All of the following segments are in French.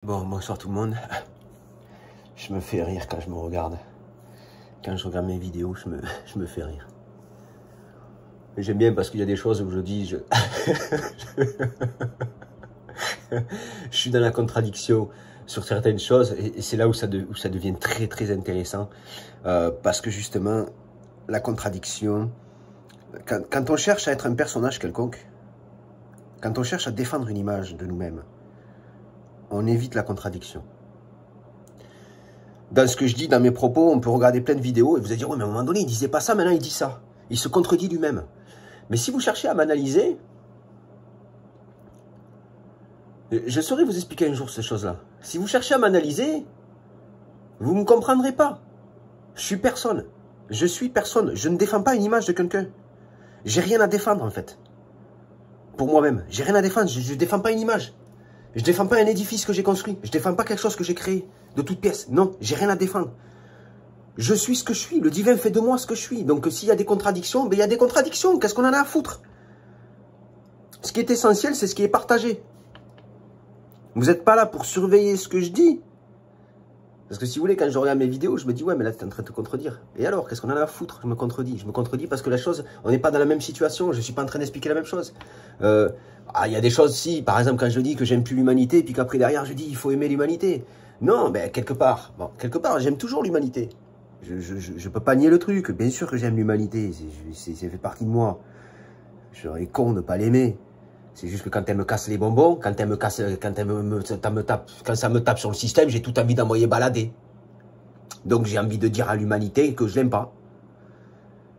Bon, bonsoir tout le monde. Je me fais rire quand je me regarde. Quand je regarde mes vidéos, je me fais rire. J'aime bien parce qu'il y a des choses où je dis... je suis dans la contradiction sur certaines choses et c'est là où ça devient très très intéressant. Parce que justement, la contradiction... Quand on cherche à être un personnage quelconque, quand on cherche à défendre une image de nous-mêmes, on évite la contradiction. Dans ce que je dis, dans mes propos, on peut regarder plein de vidéos et vous allez dire, ouais, mais à un moment donné, il disait pas ça, maintenant il dit ça. Il se contredit lui-même. Mais si vous cherchez à m'analyser, je saurais vous expliquer un jour ces choses-là. Si vous cherchez à m'analyser, vous ne me comprendrez pas. Je suis personne. Je suis personne. Je ne défends pas une image de quelqu'un. J'ai rien à défendre, en fait. Pour moi-même. J'ai rien à défendre. Je ne défends pas une image. Je ne défends pas un édifice que j'ai construit. Je ne défends pas quelque chose que j'ai créé de toute pièce. Non, j'ai rien à défendre. Je suis ce que je suis. Le divin fait de moi ce que je suis. Donc s'il y a des contradictions, ben, il y a des contradictions. Qu'est-ce qu'on en a à foutre? Ce qui est essentiel, c'est ce qui est partagé. Vous n'êtes pas là pour surveiller ce que je dis. Parce que si vous voulez, quand je regarde mes vidéos, je me dis, ouais, mais là, tu es en train de te contredire. Et alors, qu'est-ce qu'on en a à foutre? Je me contredis. Je me contredis parce que la chose, on n'est pas dans la même situation. Je ne suis pas en train d'expliquer la même chose. Il y a des choses, si, par exemple, quand je dis que j'aime plus l'humanité, puis qu'après, derrière, je dis, il faut aimer l'humanité. Non, ben, quelque part, j'aime toujours l'humanité. Je peux pas nier le truc. Bien sûr que j'aime l'humanité. Ça fait partie de moi. Je serais con de ne pas l'aimer. C'est juste que quand elle me casse les bonbons, quand ça me tape sur le système, j'ai tout envie d'envoyer balader. Donc j'ai envie de dire à l'humanité que je l'aime pas.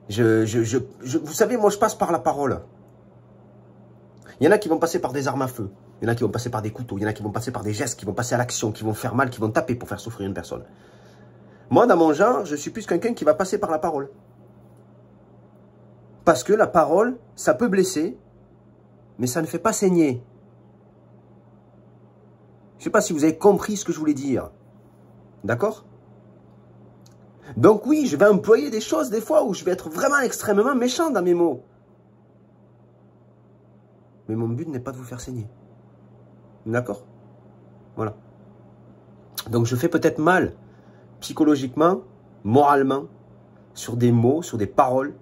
Vous savez, moi je passe par la parole. Il y en a qui vont passer par des armes à feu. Il y en a qui vont passer par des couteaux. Il y en a qui vont passer par des gestes, qui vont passer à l'action, qui vont faire mal, qui vont taper pour faire souffrir une personne. Moi, dans mon genre, je suis plus quelqu'un qui va passer par la parole. Parce que la parole, ça peut blesser, mais ça ne fait pas saigner. Je ne sais pas si vous avez compris ce que je voulais dire. D'accord? Donc oui, je vais employer des choses des fois où je vais être vraiment extrêmement méchant dans mes mots. Mais mon but n'est pas de vous faire saigner. D'accord? Voilà. Donc je fais peut-être mal, psychologiquement, moralement, sur des mots, sur des paroles,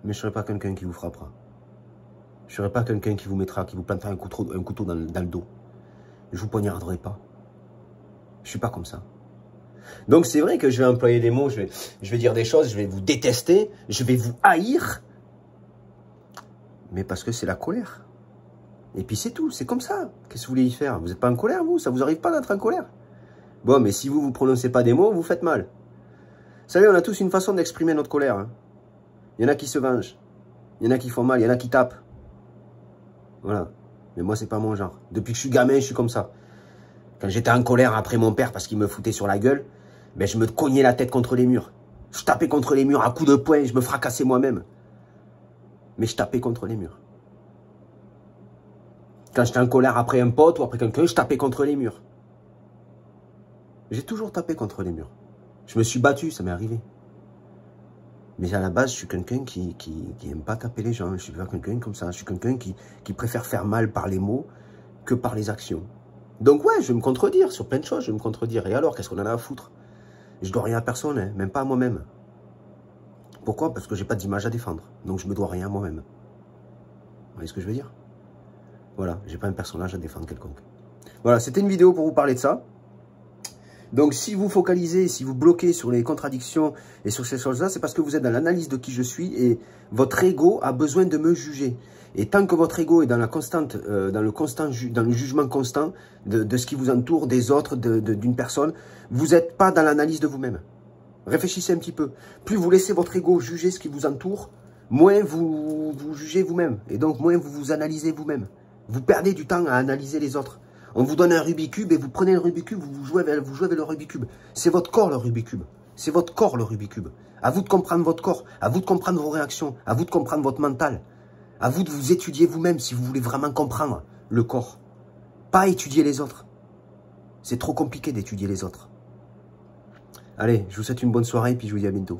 mais je ne serai pas quelqu'un qui vous frappera. Je ne serai pas quelqu'un qui vous mettra, qui vous plantera un couteau dans le dos. Je ne vous poignarderai pas. Je ne suis pas comme ça. Donc c'est vrai que je vais employer des mots, je vais dire des choses, je vais vous détester, je vais vous haïr. Mais parce que c'est la colère. Et puis c'est tout, c'est comme ça. Qu'est-ce que vous voulez y faire? Vous n'êtes pas en colère, vous? Ça ne vous arrive pas d'être en colère? Bon, mais si vous ne prononcez pas des mots, vous faites mal. Vous savez, on a tous une façon d'exprimer notre colère. Hein. Il y en a qui se vengent. Il y en a qui font mal, il y en a qui tapent. Voilà. Mais moi, c'est pas mon genre. Depuis que je suis gamin, je suis comme ça. Quand j'étais en colère après mon père parce qu'il me foutait sur la gueule, ben je me cognais la tête contre les murs. Je tapais contre les murs à coups de poing, je me fracassais moi-même. Mais je tapais contre les murs. Quand j'étais en colère après un pote ou après quelqu'un, je tapais contre les murs. J'ai toujours tapé contre les murs. Je me suis battu, ça m'est arrivé. Mais à la base, je suis quelqu'un qui aime pas taper les gens. Je suis pas quelqu'un comme ça. Je suis quelqu'un qui préfère faire mal par les mots que par les actions. Donc ouais, je vais me contredire sur plein de choses. Je vais me contredire. Et alors, qu'est-ce qu'on en a à foutre? Je dois rien à personne, hein, même pas à moi-même. Pourquoi? Parce que j'ai pas d'image à défendre. Donc je me dois rien à moi-même. Vous voyez ce que je veux dire? Voilà, j'ai pas un personnage à défendre quelconque. Voilà, c'était une vidéo pour vous parler de ça. Donc si vous focalisez, si vous bloquez sur les contradictions et sur ces choses-là, c'est parce que vous êtes dans l'analyse de qui je suis et votre ego a besoin de me juger. Et tant que votre ego est dans le jugement constant de ce qui vous entoure, des autres, d'une personne, vous n'êtes pas dans l'analyse de vous-même. Réfléchissez un petit peu. Plus vous laissez votre ego juger ce qui vous entoure, moins vous jugez vous-même. Et donc moins vous vous analysez vous-même. Vous perdez du temps à analyser les autres. On vous donne un Rubik's Cube et vous prenez le Rubik's Cube, vous jouez avec le Rubik's Cube. C'est votre corps le Rubik's Cube. C'est votre corps le Rubik's Cube. À vous de comprendre votre corps, à vous de comprendre vos réactions, à vous de comprendre votre mental. À vous de vous étudier vous-même si vous voulez vraiment comprendre le corps. Pas étudier les autres. C'est trop compliqué d'étudier les autres. Allez, je vous souhaite une bonne soirée et puis je vous dis à bientôt.